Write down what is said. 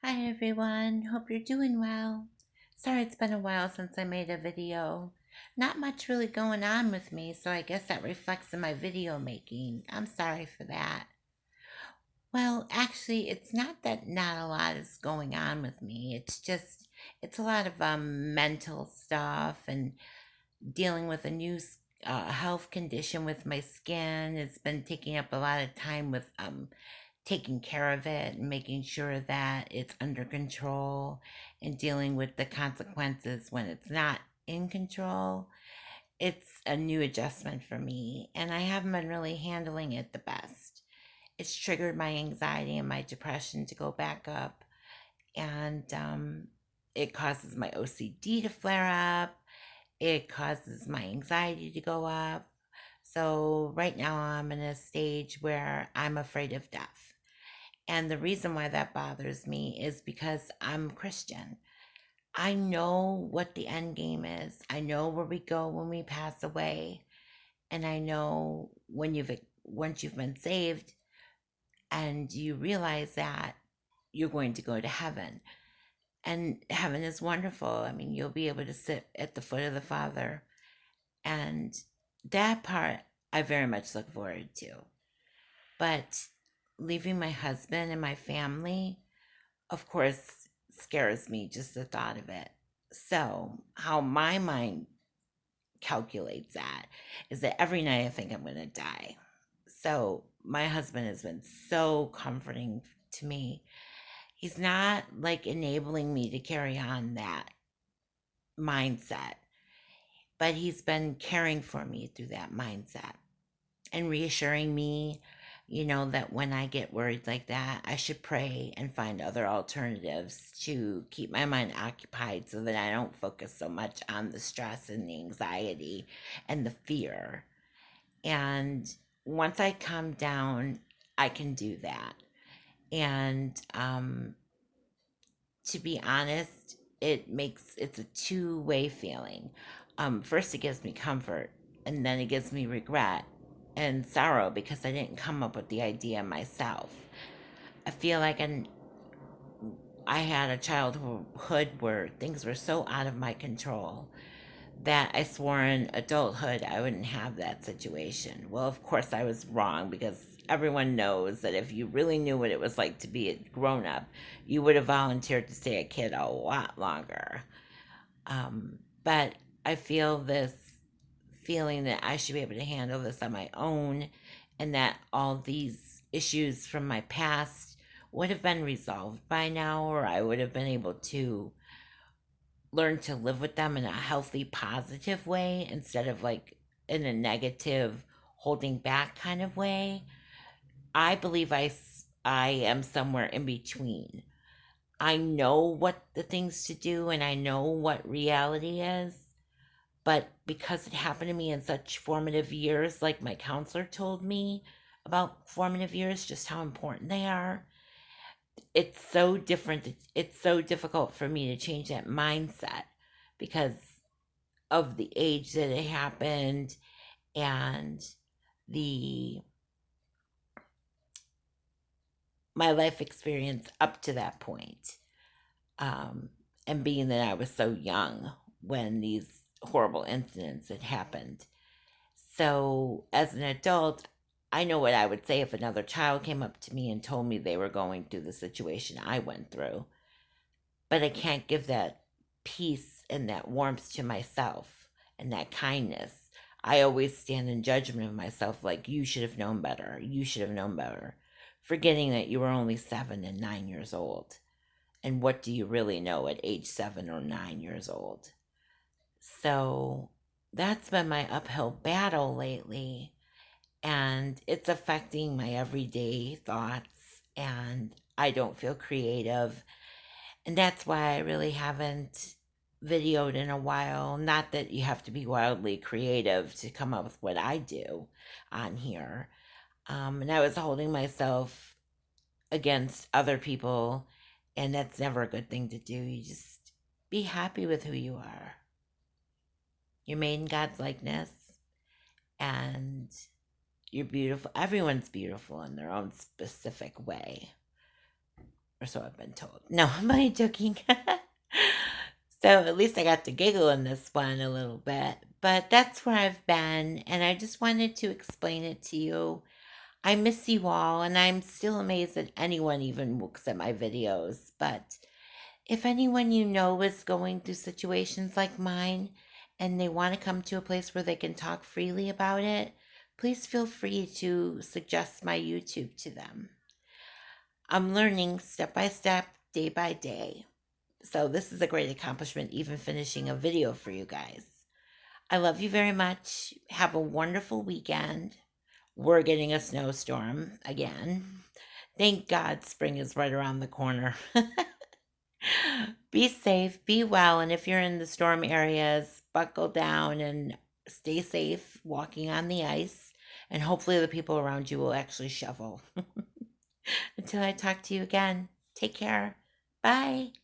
Hi everyone, hope you're doing well. Sorry it's been a while since I made a video. Not much really going on with me, so I guess that reflects in my video making. I'm sorry for that. Well, actually, it's not that not a lot is going on with me. It's a lot of mental stuff and dealing with a new health condition with my skin. It's been taking up a lot of time with taking care of it and making sure that it's under control and dealing with the consequences when it's not in control. It's a new adjustment for me, and I haven't been really handling it the best. It's triggered my anxiety and my depression to go back up, and it causes my OCD to flare up. It causes my anxiety to go up. So, right now, I'm in a stage where I'm afraid of death. And the reason why that bothers me is because I'm Christian. I know what the end game is. I know where we go when we pass away. And I know once you've been saved and you realize that you're going to go to heaven. And heaven is wonderful. I mean, you'll be able to sit at the foot of the Father. And that part I very much look forward to. But leaving my husband and my family, of course, scares me just the thought of it. So, how my mind calculates that is that every night I think I'm going to die. So, my husband has been so comforting to me. He's not like enabling me to carry on that mindset, but he's been caring for me through that mindset and reassuring me, that when I get worried like that, I should pray and find other alternatives to keep my mind occupied so that I don't focus so much on the stress and the anxiety and the fear. And once I calm down, I can do that. And to be honest, it's a two-way feeling. First, it gives me comfort, and then it gives me regret and sorrow because I didn't come up with the idea myself. I feel like I had a childhood where things were so out of my control that I swore in adulthood I wouldn't have that situation. Well, of course, I was wrong because everyone knows that if you really knew what it was like to be a grown up, you would have volunteered to stay a kid a lot longer. But I feel this feeling that I should be able to handle this on my own and that all these issues from my past would have been resolved by now, or I would have been able to learn to live with them in a healthy, positive way instead of like in a negative, holding back kind of way. I believe I am somewhere in between. I know what the things to do and I know what reality is, but because it happened to me in such formative years, like my counselor told me about formative years, just how important they are, it's so different. It's so difficult for me to change that mindset because of the age that it happened and the my life experience up to that point. Um, and being that I was so young when these horrible incidents had happened. So, as an adult, I know what I would say if another child came up to me and told me they were going through the situation I went through. But I can't give that peace and that warmth to myself and that kindness. I always stand in judgment of myself like, you should have known better. You should have known better. Forgetting that you were only 7 and 9 years old. And what do you really know at age 7 or 9 years old? So that's been my uphill battle lately. And it's affecting my everyday thoughts. And I don't feel creative. And that's why I really haven't videoed in a while. Not that you have to be wildly creative to come up with what I do on here. And I was holding myself against other people, and that's never a good thing to do. You just be happy with who you are. You're made in God's likeness, and you're beautiful. Everyone's beautiful in their own specific way. or so I've been told. No, I'm only joking. So at least I got to giggle in this one a little bit. But that's where I've been, and I just wanted to explain it to you. I miss you all, and I'm still amazed that anyone even looks at my videos. But if anyone you know is going through situations like mine and they want to come to a place where they can talk freely about it, please feel free to suggest my YouTube to them. I'm learning step by step, day by day. So, this is a great accomplishment, even finishing a video for you guys. I love you very much. Have a wonderful weekend. We're getting a snowstorm again. Thank God spring is right around the corner. Be safe, be well, and if you're in the storm areas, buckle down and stay safe walking on the ice. And hopefully, the people around you will actually shovel. Until I talk to you again, take care. Bye.